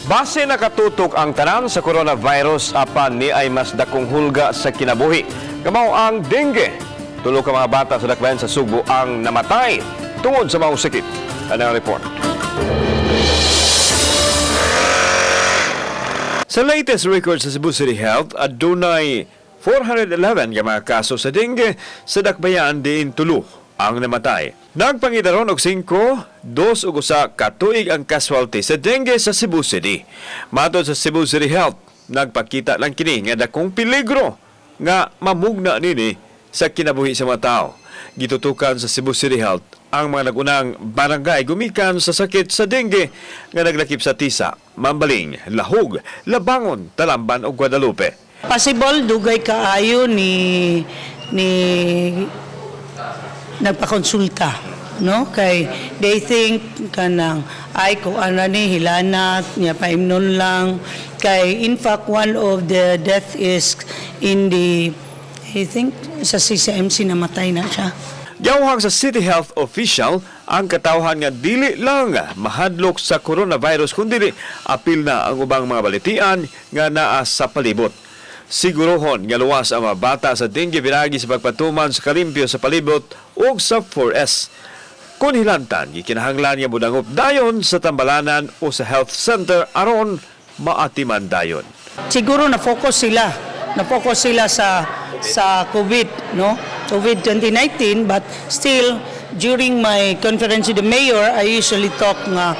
Base nakatutok ang tanan sa coronavirus apan ni ay mas dakong hulga sa kinabuhi. Kamao ang dengue. Tulo ka mga bata sa dakbayan sa Cebu ang namatay tungod sa maong sakit. Ano ang report? Sa latest record sa Cebu City Health, adunay 411 ka mga kaso sa dengue sa dakbayan diin Tulo ang namatay. Nagpangidaron og 5, 2 ug 1 katuig ang casualty sa dengue sa Cebu City. Matod sa Cebu City Health, nagpakita lang kini nga dakong peligro nga mamugna nini sa kinabuhi sa mga tao. Gitutukan sa Cebu City Health ang mga nagunang barangay gumikan sa sakit sa dengue nga naglakip sa Tisa, Mambaling, Lahug, Labangon, Talamban ug Guadalupe. Possible dugay kaayo ni nagpakonsulta, no, kay they think kanang ay ko ana ni hilanat niya paimnon lang, kay in fact one of the death is in the I think sa CCMC namatay na siya. Gawhang sa City Health official ang katawhan nga dili lang mahadlok sa coronavirus kundi apil na ang ubang mga balitian nga naa sa palibot. Sigurohon nga luwas ang mga bata sa dengue binagi sa pagpatuman sa kalimpyo sa palibot ug sa 4S. Kung hilantan, gikinahanglan nga budangop dayon sa tambalanan o sa health center aron maatiman dayon. Siguro na-focus sila sa COVID, no? COVID 2019, but still during my conference with the mayor, I usually talk nga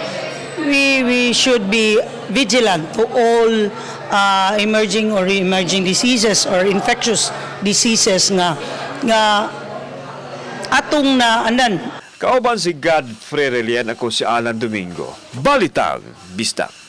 we should be vigilant to all emerging or re-emerging diseases or infectious diseases nga atong na andan. Kauban si Godfrey Relian, ako si Alan Domingo. Balitang Bisdak.